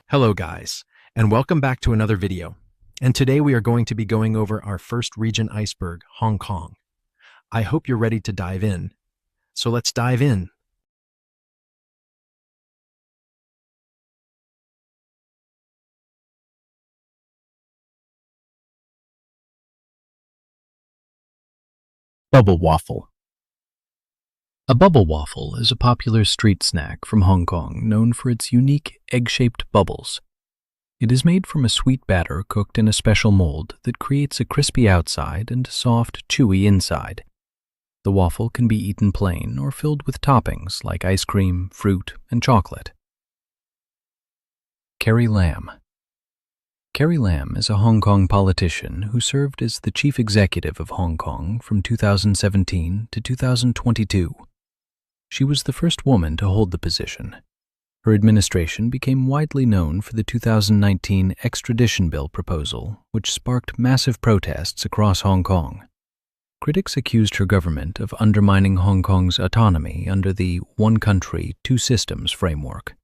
Hello guys, and welcome back to another video. And today we are going to be going over our first region iceberg, Hong Kong. I hope you're ready to dive in. So let's dive in. Bubble waffle. A bubble waffle is a popular street snack from Hong Kong known for its unique egg-shaped bubbles. It is made from a sweet batter cooked in a special mold that creates a crispy outside and soft, chewy inside. The waffle can be eaten plain or filled with toppings like ice cream, fruit, and chocolate. Carrie Lam. Carrie Lam is a Hong Kong politician who served as the chief executive of Hong Kong from 2017 to 2022. She was the first woman to hold the position. Her administration became widely known for the 2019 extradition bill proposal, which sparked massive protests across Hong Kong. Critics accused her government of undermining Hong Kong's autonomy under the one country, two systems framework.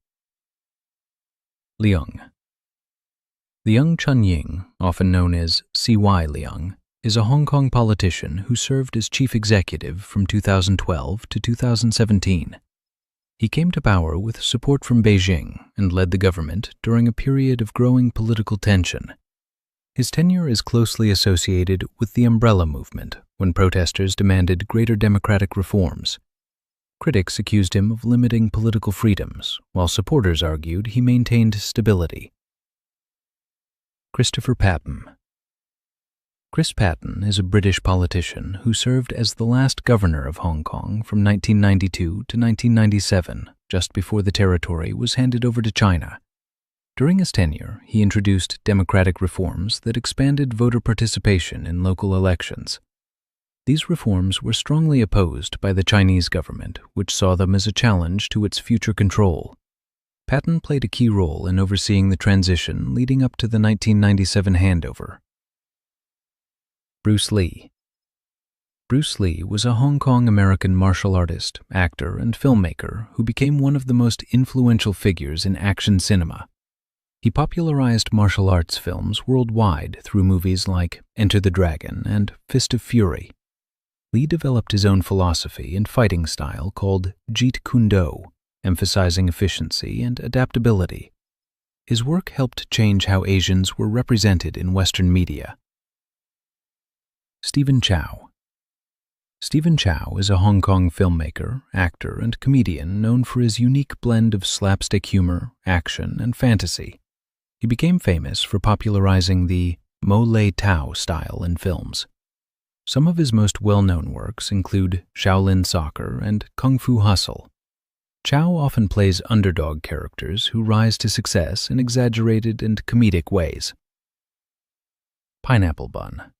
Leung. Leung Chun-ying, often known as C.Y. Leung, is a Hong Kong politician who served as chief executive from 2012 to 2017. He came to power with support from Beijing and led the government during a period of growing political tension. His tenure is closely associated with the Umbrella Movement, when protesters demanded greater democratic reforms. Critics accused him of limiting political freedoms, while supporters argued he maintained stability. Christopher Patten. Chris Patten is a British politician who served as the last governor of Hong Kong from 1992 to 1997, just before the territory was handed over to China. During his tenure, he introduced democratic reforms that expanded voter participation in local elections. These reforms were strongly opposed by the Chinese government, which saw them as a challenge to its future control. Patten played a key role in overseeing the transition leading up to the 1997 handover. Bruce Lee. Bruce Lee was a Hong Kong-American martial artist, actor, and filmmaker who became one of the most influential figures in action cinema. He popularized martial arts films worldwide through movies like Enter the Dragon and Fist of Fury. Lee developed his own philosophy and fighting style called Jeet Kune Do, emphasizing efficiency and adaptability. His work helped change how Asians were represented in Western media. Stephen Chow. Stephen Chow is a Hong Kong filmmaker, actor, and comedian known for his unique blend of slapstick humor, action, and fantasy. He became famous for popularizing the Mo Lei Tao style in films. Some of his most well-known works include Shaolin Soccer and Kung Fu Hustle. Chow often plays underdog characters who rise to success in exaggerated and comedic ways. Pineapple bun.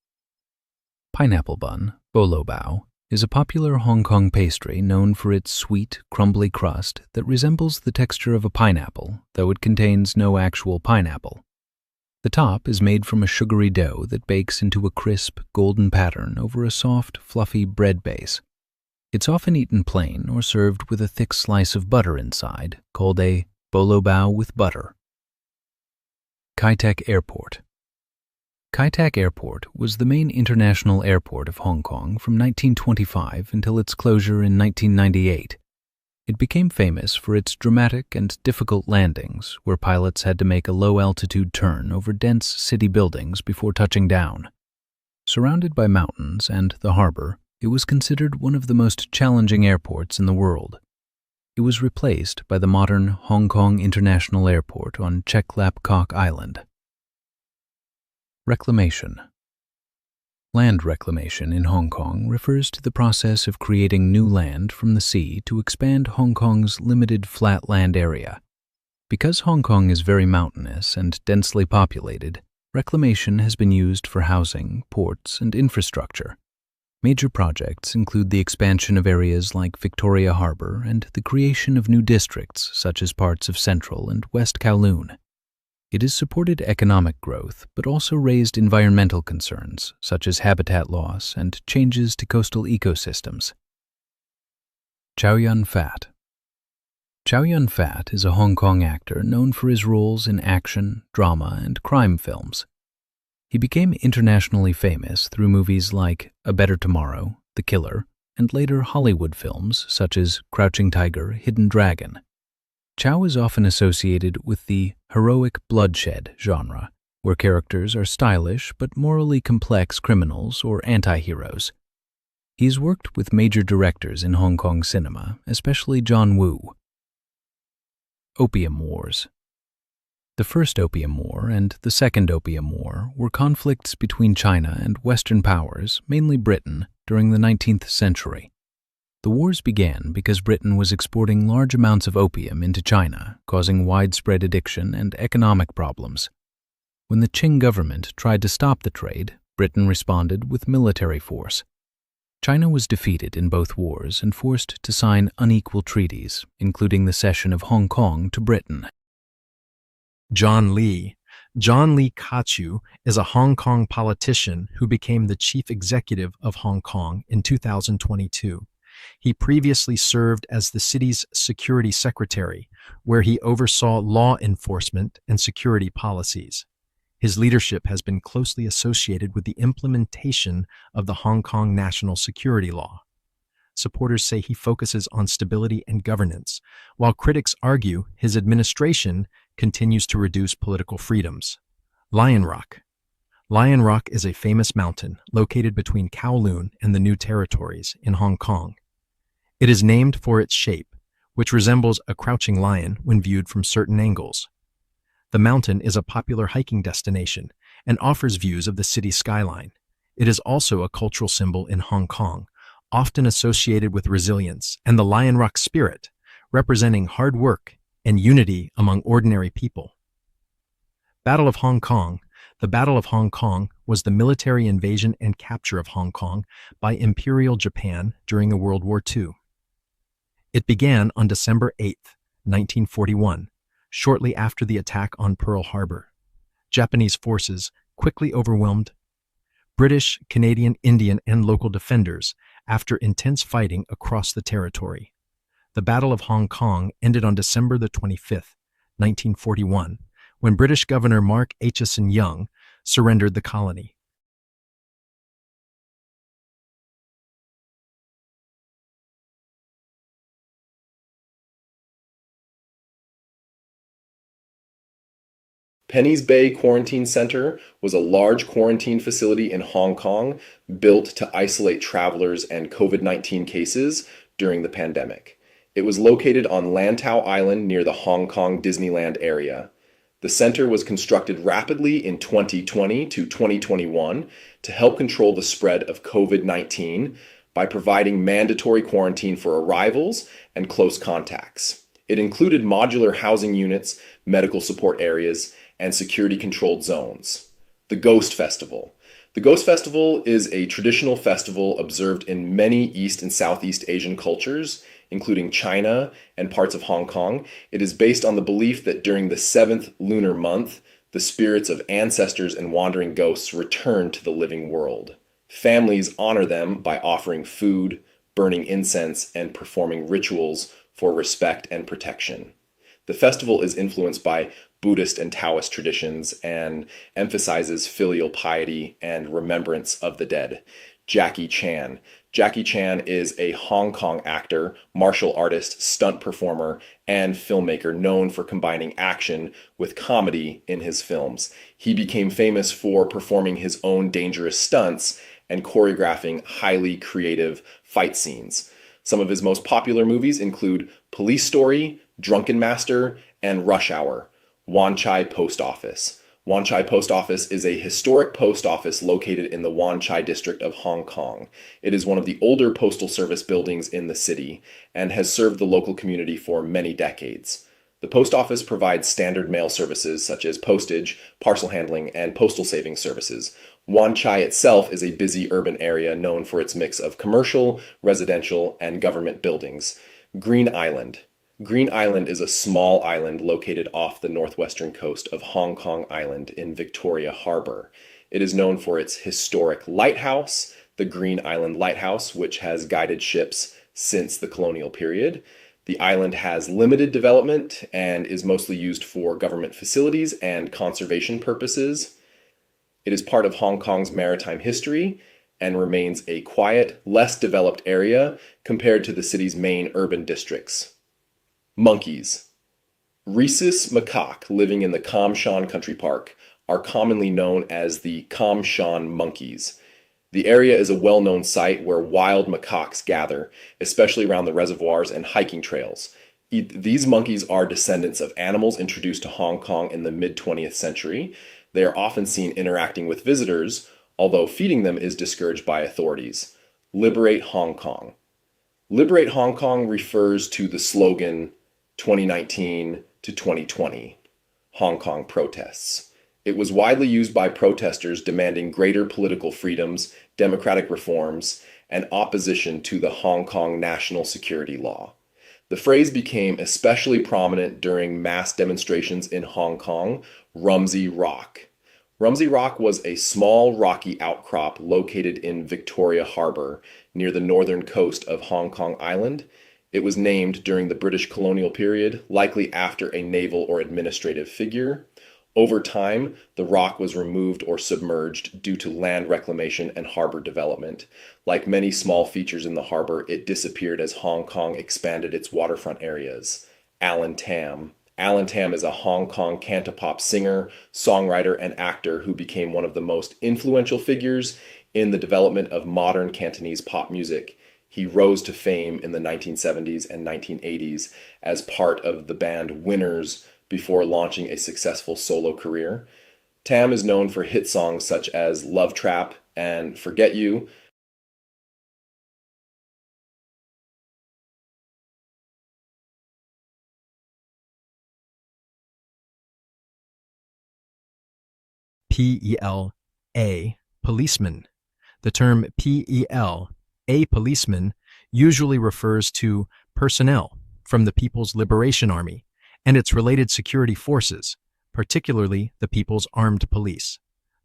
Pineapple bun, bolo bao, is a popular Hong Kong pastry known for its sweet, crumbly crust that resembles the texture of a pineapple, though it contains no actual pineapple. The top is made from a sugary dough that bakes into a crisp, golden pattern over a soft, fluffy bread base. It's often eaten plain or served with a thick slice of butter inside, called a bolo bao with butter. Kai Tak Airport. Kai Tak Airport was the main international airport of Hong Kong from 1925 until its closure in 1998. It became famous for its dramatic and difficult landings, where pilots had to make a low-altitude turn over dense city buildings before touching down. Surrounded by mountains and the harbor, it was considered one of the most challenging airports in the world. It was replaced by the modern Hong Kong International Airport on Chek Lap Kok Island. Reclamation. Land reclamation in Hong Kong refers to the process of creating new land from the sea to expand Hong Kong's limited flat land area. Because Hong Kong is very mountainous and densely populated, reclamation has been used for housing, ports, and infrastructure. Major projects include the expansion of areas like Victoria Harbour and the creation of new districts such as parts of Central and West Kowloon. It has supported economic growth, but also raised environmental concerns, such as habitat loss and changes to coastal ecosystems. Chow Yun Fat. Chow Yun-fat is a Hong Kong actor known for his roles in action, drama, and crime films. He became internationally famous through movies like A Better Tomorrow, The Killer, and later Hollywood films such as Crouching Tiger, Hidden Dragon. Chow is often associated with the heroic bloodshed genre, where characters are stylish but morally complex criminals or anti-heroes. He's worked with major directors in Hong Kong cinema, especially John Woo. Opium Wars. The First Opium War and the Second Opium War were conflicts between China and Western powers, mainly Britain, during the 19th century. The wars began because Britain was exporting large amounts of opium into China, causing widespread addiction and economic problems. When the Qing government tried to stop the trade, Britain responded with military force. China was defeated in both wars and forced to sign unequal treaties, including the cession of Hong Kong to Britain. John Lee. John Lee Ka-chiu is a Hong Kong politician who became the chief executive of Hong Kong in 2022. He previously served as the city's security secretary, where he oversaw law enforcement and security policies. His leadership has been closely associated with the implementation of the Hong Kong national security law. Supporters say he focuses on stability and governance, while critics argue his administration continues to reduce political freedoms. Lion Rock. Lion Rock is a famous mountain located between Kowloon and the New Territories in Hong Kong. It is named for its shape, which resembles a crouching lion when viewed from certain angles. The mountain is a popular hiking destination and offers views of the city skyline. It is also a cultural symbol in Hong Kong, often associated with resilience and the Lion Rock spirit, representing hard work and unity among ordinary people. Battle of Hong Kong. The Battle of Hong Kong was the military invasion and capture of Hong Kong by Imperial Japan during the World War II. It began on December 8, 1941, shortly after the attack on Pearl Harbor. Japanese forces quickly overwhelmed British, Canadian, Indian, and local defenders after intense fighting across the territory. The Battle of Hong Kong ended on December the 25th, 1941, when British Governor Mark Aitchison Young surrendered the colony. Penny's Bay Quarantine Center was a large quarantine facility in Hong Kong built to isolate travelers and COVID-19 cases during the pandemic. It was located on Lantau Island near the Hong Kong Disneyland area. The center was constructed rapidly in 2020 to 2021 to help control the spread of COVID-19 by providing mandatory quarantine for arrivals and close contacts. It included modular housing units, medical support areas, and security-controlled zones. The Ghost Festival. The Ghost Festival is a traditional festival observed in many East and Southeast Asian cultures, including China and parts of Hong Kong. It is based on the belief that during the 7th lunar month, the spirits of ancestors and wandering ghosts return to the living world. Families honor them by offering food, burning incense, and performing rituals for respect and protection. The festival is influenced by Buddhist and Taoist traditions and emphasizes filial piety and remembrance of the dead. Jackie Chan. Jackie Chan is a Hong Kong actor, martial artist, stunt performer, and filmmaker known for combining action with comedy in his films. He became famous for performing his own dangerous stunts and choreographing highly creative fight scenes. Some of his most popular movies include Police Story, Drunken Master, and Rush Hour. Wan Chai Post Office. Wan Chai Post Office is a historic post office located in the Wan Chai district of Hong Kong. It is one of the older postal service buildings in the city and has served the local community for many decades. The post office provides standard mail services such as postage, parcel handling, and postal savings services. Wan Chai itself is a busy urban area known for its mix of commercial, residential, and government buildings. Green Island. Green Island is a small island located off the northwestern coast of Hong Kong Island in Victoria Harbor. It is known for its historic lighthouse, the Green Island Lighthouse, which has guided ships since the colonial period. The island has limited development and is mostly used for government facilities and conservation purposes. It is part of Hong Kong's maritime history and remains a quiet, less developed area compared to the city's main urban districts. Monkeys. Rhesus macaque living in the Kam Shan Country Park are commonly known as the Kam Shan monkeys. The area is a well-known site where wild macaques gather, especially around the reservoirs and hiking trails. These monkeys are descendants of animals introduced to Hong Kong in the mid-20th century. They are often seen interacting with visitors, although feeding them is discouraged by authorities. Liberate Hong Kong. Liberate Hong Kong refers to the slogan 2019 to 2020, Hong Kong protests. It was widely used by protesters demanding greater political freedoms, democratic reforms, and opposition to the Hong Kong national security law. The phrase became especially prominent during mass demonstrations in Hong Kong, Rumsey Rock. Rumsey Rock was a small rocky outcrop located in Victoria Harbour, near the northern coast of Hong Kong Island. It was named during the British colonial period, likely after a naval or administrative figure. Over time, the rock was removed or submerged due to land reclamation and harbor development. Like many small features in the harbor, it disappeared as Hong Kong expanded its waterfront areas. Alan Tam. Alan Tam is a Hong Kong cantopop singer, songwriter, and actor who became one of the most influential figures in the development of modern Cantonese pop music. He rose to fame in the 1970s and 1980s as part of the band Winners before launching a successful solo career. Tam is known for hit songs such as Love Trap and Forget You. P-E-L-A, policeman. The term P-E-L-A, policeman, usually refers to personnel from the People's Liberation Army and its related security forces, particularly the People's Armed Police.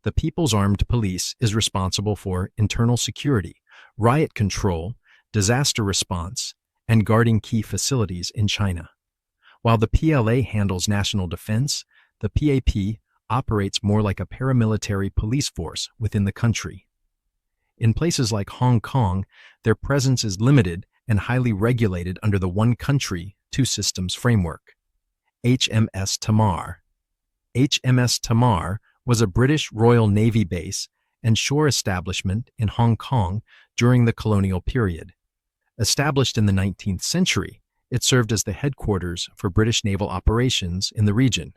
The People's Armed Police is responsible for internal security, riot control, disaster response, and guarding key facilities in China. While the PLA handles national defense, the PAP operates more like a paramilitary police force within the country. In places like Hong Kong, their presence is limited and highly regulated under the one country, two systems framework. HMS Tamar. HMS Tamar was a British Royal Navy base and shore establishment in Hong Kong during the colonial period. Established in the 19th century, it served as the headquarters for British naval operations in the region.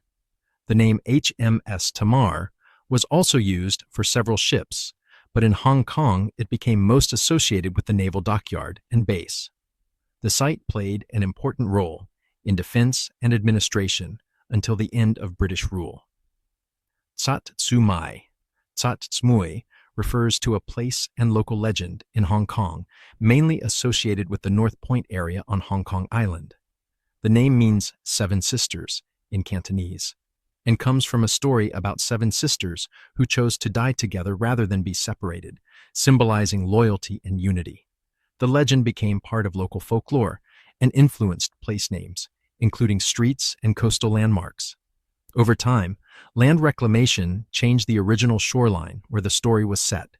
The name HMS Tamar was also used for several ships, but in Hong Kong it became most associated with the naval dockyard and base. The site played an important role in defense and administration until the end of British rule. Tsat Tsumai. Tsat Tsmui refers to a place and local legend in Hong Kong, mainly associated with the North Point area on Hong Kong Island. The name means seven sisters in Cantonese, and comes from a story about seven sisters who chose to die together rather than be separated, symbolizing loyalty and unity. The legend became part of local folklore and influenced place names, including streets and coastal landmarks. Over time, land reclamation changed the original shoreline where the story was set.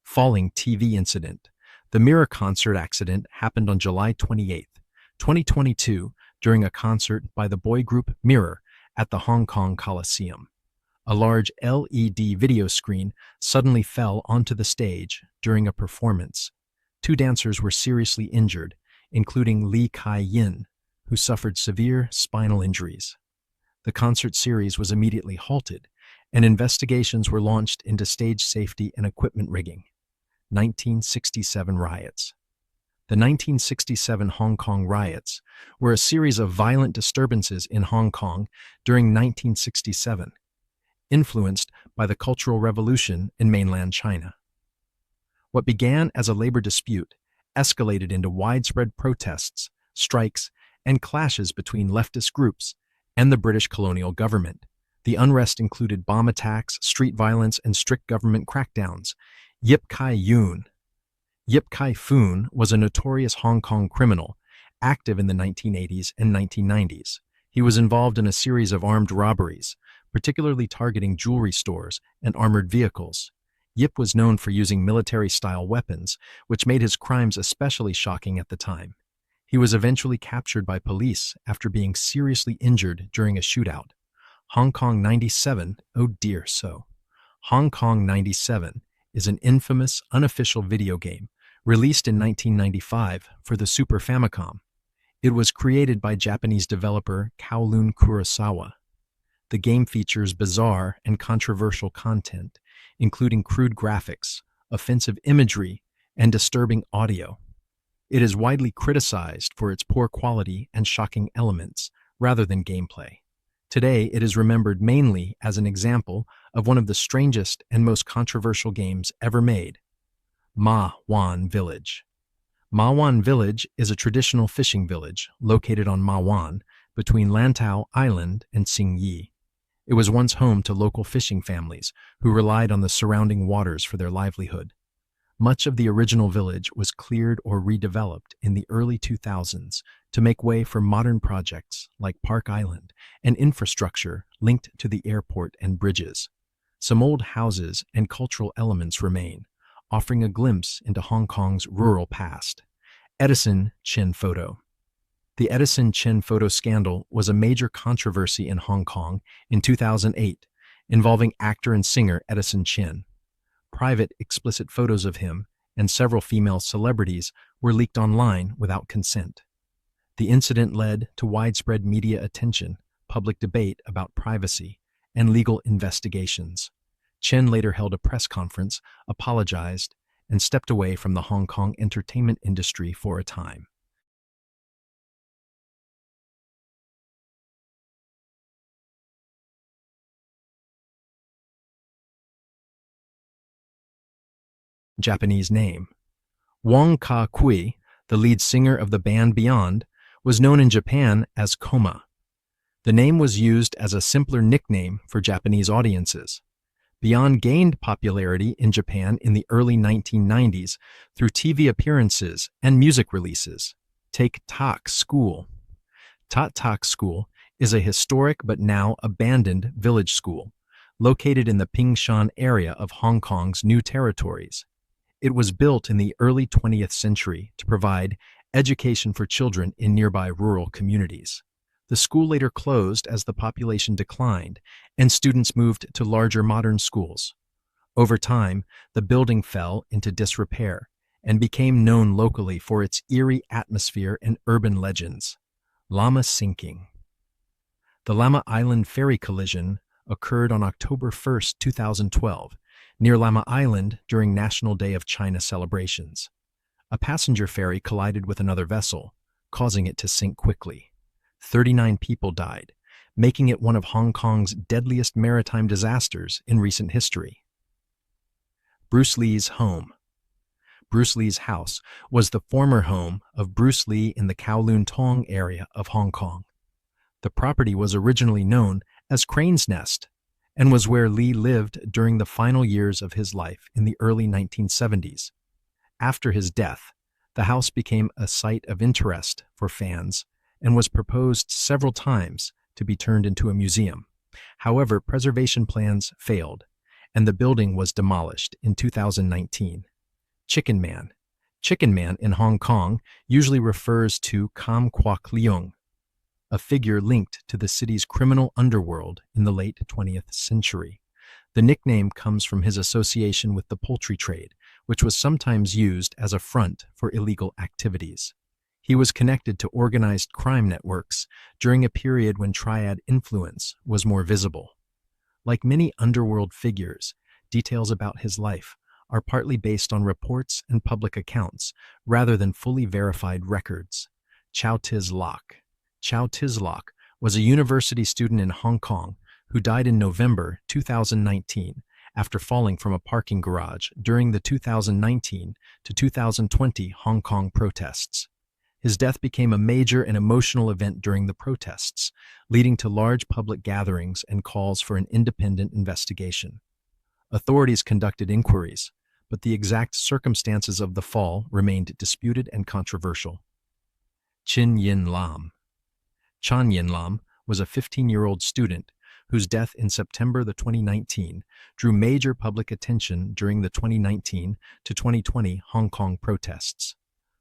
Falling TV incident. The Mirror concert accident happened on July 28, 2022, during a concert by the boy group Mirror at the Hong Kong Coliseum. A large LED video screen suddenly fell onto the stage during a performance. Two dancers were seriously injured, including Lee Kai-yin, who suffered severe spinal injuries. The concert series was immediately halted, and investigations were launched into stage safety and equipment rigging. 1967 riots. The 1967 Hong Kong riots were a series of violent disturbances in Hong Kong during 1967, influenced by the Cultural Revolution in mainland China. What began as a labor dispute escalated into widespread protests, strikes, and clashes between leftist groups and the British colonial government. The unrest included bomb attacks, street violence, and strict government crackdowns. Yip Kai-foon was a notorious Hong Kong criminal Active in the 1980s and 1990s, he was involved in a series of armed robberies, particularly targeting jewelry stores and armored vehicles. Yip was known for using military-style weapons, which made his crimes especially shocking at the time. He was eventually captured by police after being seriously injured during a shootout. Hong Kong 97, oh dear so. Hong Kong 97 is an infamous, unofficial video game released in 1995 for the Super Famicom. It was created by Japanese developer Kowloon Kurosawa. The game features bizarre and controversial content, including crude graphics, offensive imagery, and disturbing audio. It is widely criticized for its poor quality and shocking elements, rather than gameplay. Today, it is remembered mainly as an example of one of the strangest and most controversial games ever made. Ma Wan Village. Ma Wan Village is a traditional fishing village located on Ma Wan between Lantau Island and Tsing Yi. It was once home to local fishing families who relied on the surrounding waters for their livelihood. Much of the original village was cleared or redeveloped in the early 2000s to make way for modern projects like Park Island and infrastructure linked to the airport and bridges. Some old houses and cultural elements remain, offering a glimpse into Hong Kong's rural past. Edison Chin Photo. The Edison Chin photo scandal was a major controversy in Hong Kong in 2008, involving actor and singer Edison Chin. Private, explicit photos of him and several female celebrities were leaked online without consent. The incident led to widespread media attention, public debate about privacy, and legal investigations. Chin later held a press conference, apologized, and stepped away from the Hong Kong entertainment industry for a time. Japanese name. Wong Ka-kui, the lead singer of the band Beyond, was known in Japan as Koma. The name was used as a simpler nickname for Japanese audiences. Beyond gained popularity in Japan in the early 1990s through TV appearances and music releases. Take Tak School. Tak School is a historic but now abandoned village school located in the Pingshan area of Hong Kong's New Territories. It was built in the early 20th century to provide education for children in nearby rural communities. The school later closed as the population declined and students moved to larger modern schools. Over time, the building fell into disrepair and became known locally for its eerie atmosphere and urban legends. Lama sinking. The Lama Island ferry collision occurred on October 1, 2012, near Lama Island during National Day of China celebrations. A passenger ferry collided with another vessel, causing it to sink quickly. 39 people died, making it one of Hong Kong's deadliest maritime disasters in recent history. Bruce Lee's home. Bruce Lee's house was the former home of Bruce Lee in the Kowloon Tong area of Hong Kong. The property was originally known as Crane's Nest and was where Lee lived during the final years of his life in the early 1970s. After his death, the house became a site of interest for fans and was proposed several times to be turned into a museum. However, preservation plans failed, and the building was demolished in 2019. Chicken Man. Chicken Man in Hong Kong usually refers to Kam Kwok Leung, a figure linked to the city's criminal underworld in the late 20th century. The nickname comes from his association with the poultry trade, which was sometimes used as a front for illegal activities. He was connected to organized crime networks during a period when triad influence was more visible. Like many underworld figures, details about his life are partly based on reports and public accounts rather than fully verified records. Chow Tis Lok. Chow Tis Lok was a university student in Hong Kong who died in November 2019 after falling from a parking garage during the 2019 to 2020 Hong Kong protests. His death became a major and emotional event during the protests, leading to large public gatherings and calls for an independent investigation. Authorities conducted inquiries, but the exact circumstances of the fall remained disputed and controversial. Chin Yin Lam. Chan Yin Lam was a 15-year-old student whose death in September 2019 drew major public attention during the 2019 to 2020 Hong Kong protests.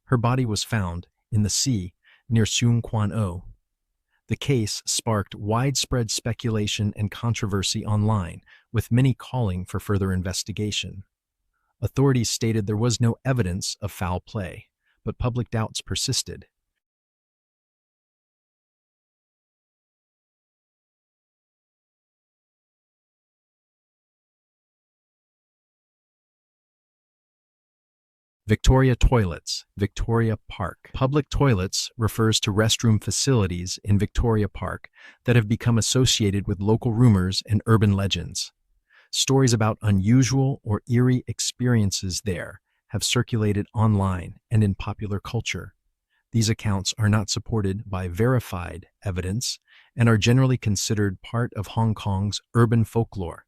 Her body was found in the sea near Seung Kwan O. The case sparked widespread speculation and controversy online, with many calling for further investigation. Authorities stated there was no evidence of foul play, but public doubts persisted. Victoria Toilets, Victoria Park. Public toilets refers to restroom facilities in Victoria Park that have become associated with local rumors and urban legends. Stories about unusual or eerie experiences there have circulated online and in popular culture. These accounts are not supported by verified evidence and are generally considered part of Hong Kong's urban folklore.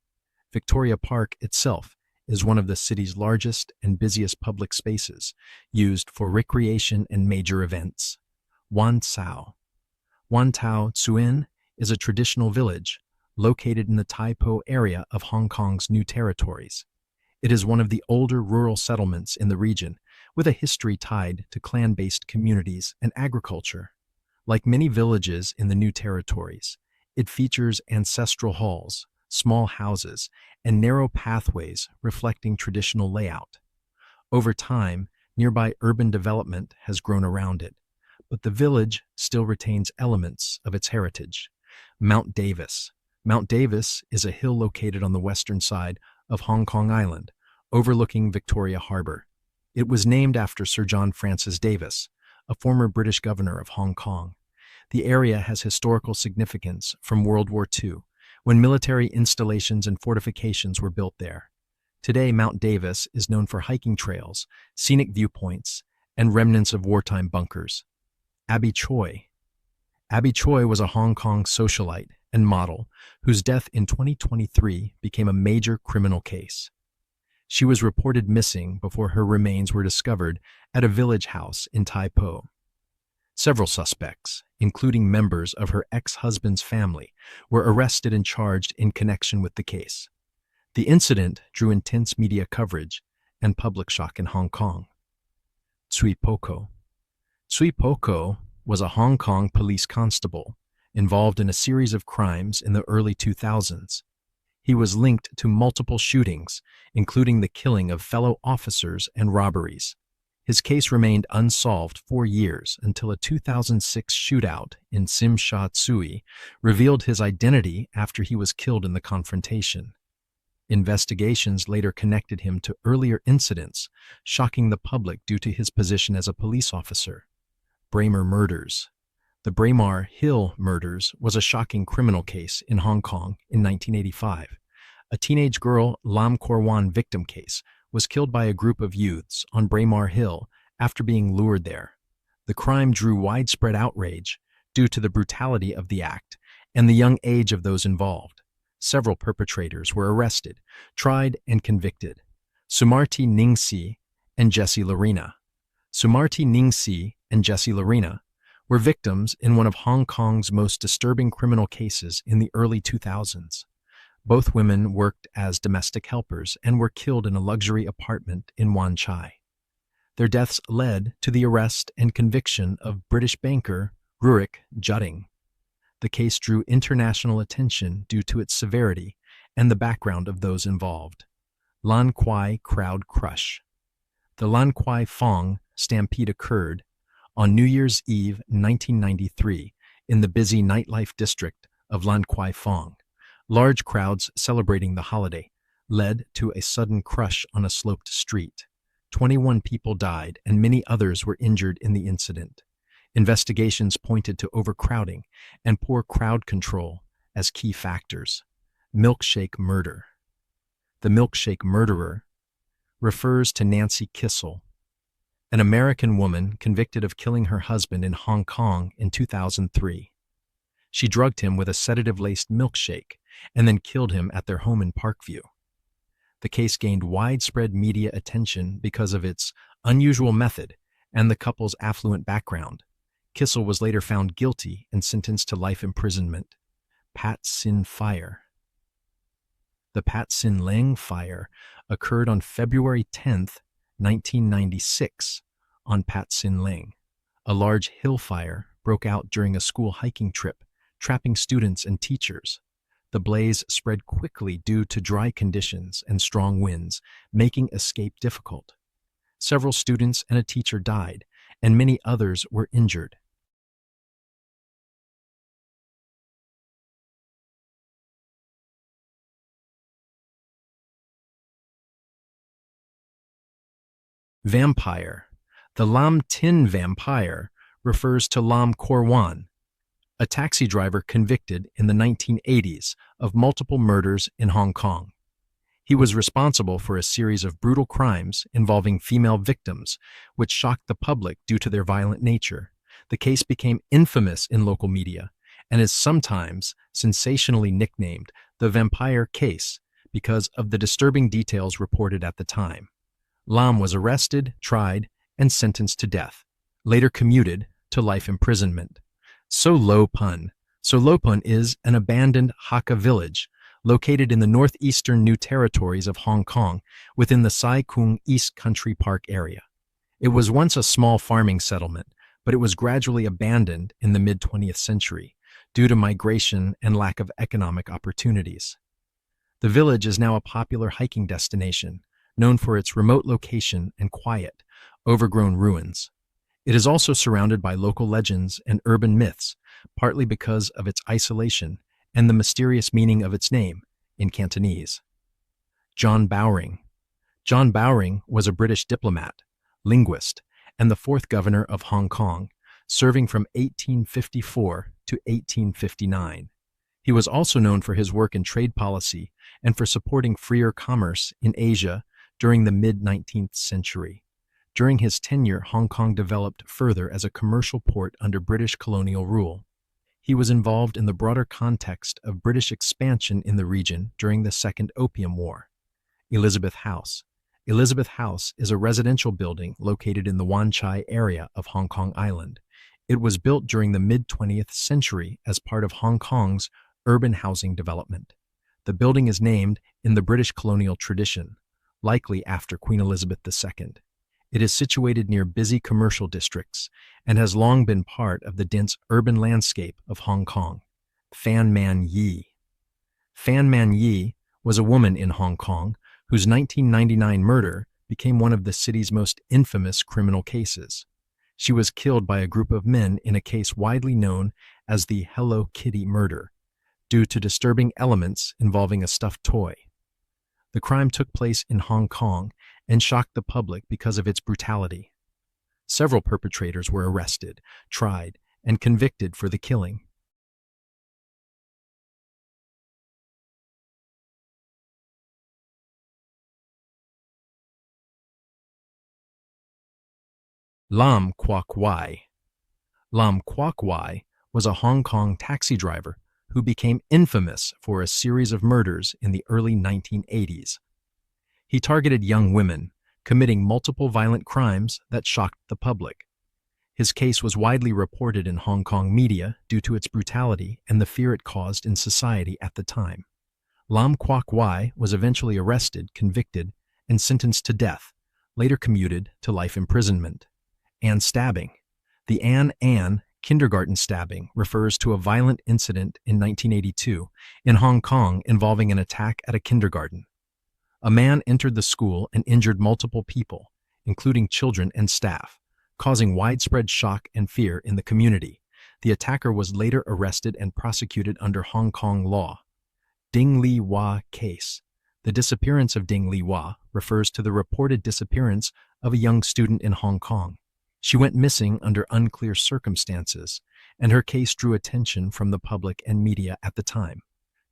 Victoria Park itself is one of the city's largest and busiest public spaces, used for recreation and major events. Wan Tsao. Wan Tao Tsuen is a traditional village located in the Tai Po area of Hong Kong's New Territories. It is one of the older rural settlements in the region, with a history tied to clan-based communities and agriculture. Like many villages in the New Territories, it features ancestral halls, small houses, and narrow pathways reflecting traditional layout. Over time, nearby urban development has grown around it, but the village still retains elements of its heritage. Mount Davis. Mount Davis is a hill located on the western side of Hong Kong Island, overlooking Victoria Harbour. It was named after Sir John Francis Davis, a former British governor of Hong Kong. The area has historical significance from World War II, when military installations and fortifications were built there. Today, Mount Davis is known for hiking trails, scenic viewpoints, and remnants of wartime bunkers. Abby Choi. Abby Choi was a Hong Kong socialite and model whose death in 2023 became a major criminal case. She was reported missing before her remains were discovered at a village house in Tai Po. Several suspects, including members of her ex-husband's family, were arrested and charged in connection with the case. The incident drew intense media coverage and public shock in Hong Kong. Tsui Poko. Tsui Poko was a Hong Kong police constable involved in a series of crimes in the early 2000s. He was linked to multiple shootings, including the killing of fellow officers and robberies. His case remained unsolved for years until a 2006 shootout in Tsim Sha Tsui revealed his identity after he was killed in the confrontation. Investigations later connected him to earlier incidents, shocking the public due to his position as a police officer. Braemar murders. The Braemar Hill murders was a shocking criminal case in Hong Kong in 1985. A teenage girl, Lam Kor Wan victim case, was killed by a group of youths on Braemar Hill after being lured there. The crime drew widespread outrage due to the brutality of the act and the young age of those involved. Several perpetrators were arrested, tried, and convicted. Sumarti Ningsi and Jessie Larina. Sumarti Ningsi and Jessie Larina were victims in one of Hong Kong's most disturbing criminal cases in the early 2000s. Both women worked as domestic helpers and were killed in a luxury apartment in Wan Chai. Their deaths led to the arrest and conviction of British banker Rurik Jutting. The case drew international attention due to its severity and the background of those involved. Lan Kwai crowd crush. The Lan Kwai Fong stampede occurred on New Year's Eve 1993 in the busy nightlife district of Lan Kwai Fong. Large crowds celebrating the holiday led to a sudden crush on a sloped street. 21 people died and many others were injured in the incident. Investigations pointed to overcrowding and poor crowd control as key factors. Milkshake murder. The milkshake murderer refers to Nancy Kissel, an American woman convicted of killing her husband in Hong Kong in 2003. She drugged him with a sedative-laced milkshake and then killed him at their home in Parkview. The case gained widespread media attention because of its unusual method and the couple's affluent background. Kissel was later found guilty and sentenced to life imprisonment. Pat Sin Fire. The Pat Sin Leng fire occurred on February 10, 1996, on Pat Sin Leng. A large hill fire broke out during a school hiking trip, trapping students and teachers. The blaze spread quickly due to dry conditions and strong winds, making escape difficult. Several students and a teacher died, and many others were injured. Vampire. The Lam Tin vampire refers to Lam Korwan, a taxi driver convicted in the 1980s of multiple murders in Hong Kong. He was responsible for a series of brutal crimes involving female victims, which shocked the public due to their violent nature. The case became infamous in local media and is sometimes sensationally nicknamed the Vampire Case because of the disturbing details reported at the time. Lam was arrested, tried, and sentenced to death, later commuted to life imprisonment. So Lo Pun. So Lo Pun is an abandoned Hakka village located in the northeastern New Territories of Hong Kong within the Sai Kung East Country Park area. It was once a small farming settlement, but it was gradually abandoned in the mid-20th century due to migration and lack of economic opportunities. The village is now a popular hiking destination, known for its remote location and quiet, overgrown ruins. It is also surrounded by local legends and urban myths, partly because of its isolation and the mysterious meaning of its name in Cantonese. John Bowring. John Bowring was a British diplomat, linguist, and the fourth governor of Hong Kong, serving from 1854 to 1859. He was also known for his work in trade policy and for supporting freer commerce in Asia during the mid-19th century. During his tenure, Hong Kong developed further as a commercial port under British colonial rule. He was involved in the broader context of British expansion in the region during the Second Opium War. Elizabeth House. Elizabeth House is a residential building located in the Wan Chai area of Hong Kong Island. It was built during the mid-20th century as part of Hong Kong's urban housing development. The building is named in the British colonial tradition, likely after Queen Elizabeth II. It is situated near busy commercial districts and has long been part of the dense urban landscape of Hong Kong. Fan Man Yi. Fan Man Yi was a woman in Hong Kong whose 1999 murder became one of the city's most infamous criminal cases. She was killed by a group of men in a case widely known as the Hello Kitty murder, due to disturbing elements involving a stuffed toy. The crime took place in Hong Kong and shocked the public because of its brutality. Several perpetrators were arrested, tried, and convicted for the killing. Lam Kwok Wai. Lam Kwok Wai was a Hong Kong taxi driver who became infamous for a series of murders in the early 1980s. He targeted young women, committing multiple violent crimes that shocked the public. His case was widely reported in Hong Kong media due to its brutality and the fear it caused in society at the time. Lam Kwok Wai was eventually arrested, convicted, and sentenced to death, later commuted to life imprisonment. Ann stabbing. The Ann kindergarten stabbing refers to a violent incident in 1982 in Hong Kong involving an attack at a kindergarten. A man entered the school and injured multiple people, including children and staff, causing widespread shock and fear in the community. The attacker was later arrested and prosecuted under Hong Kong law. Ding Li Hua case. The disappearance of Ding Li Hua refers to the reported disappearance of a young student in Hong Kong. She went missing under unclear circumstances, and her case drew attention from the public and media at the time.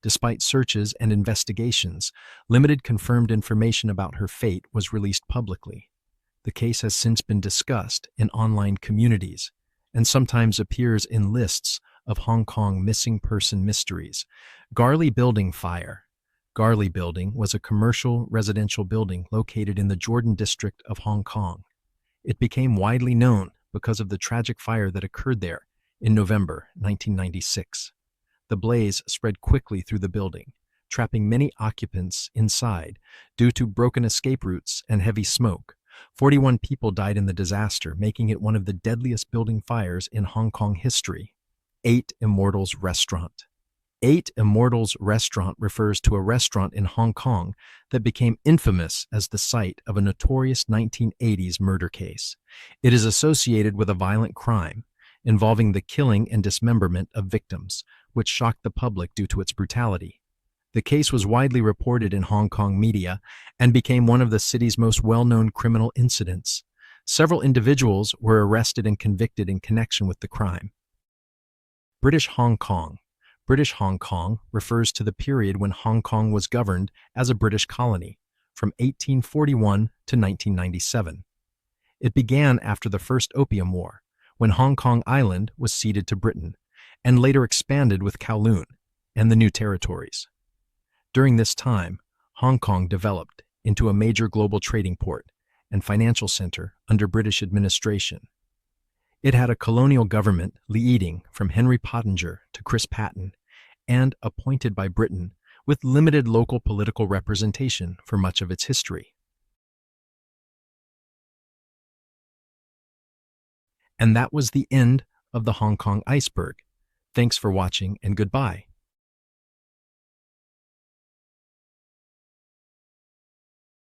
Despite searches and investigations, limited confirmed information about her fate was released publicly. The case has since been discussed in online communities and sometimes appears in lists of Hong Kong missing person mysteries. Garley Building fire. Garley Building was a commercial residential building located in the Jordan district of Hong Kong. It became widely known because of the tragic fire that occurred there in November 1996. The blaze spread quickly through the building, trapping many occupants inside due to broken escape routes and heavy smoke. 41 people died in the disaster, making it one of the deadliest building fires in Hong Kong history. 8 Immortals Restaurant. 8 Immortals Restaurant refers to a restaurant in Hong Kong that became infamous as the site of a notorious 1980s murder case. It is associated with a violent crime involving the killing and dismemberment of victims, which shocked the public due to its brutality. The case was widely reported in Hong Kong media and became one of the city's most well-known criminal incidents. Several individuals were arrested and convicted in connection with the crime. British Hong Kong. British Hong Kong refers to the period when Hong Kong was governed as a British colony, from 1841 to 1997. It began after the First Opium War, when Hong Kong Island was ceded to Britain, and later expanded with Kowloon and the new territories. During this time, Hong Kong developed into a major global trading port and financial center under British administration. It had a colonial government leading from Henry Pottinger to Chris Patten, and appointed by Britain, with limited local political representation for much of its history. And that was the end of the Hong Kong Iceberg. Thanks for watching and goodbye.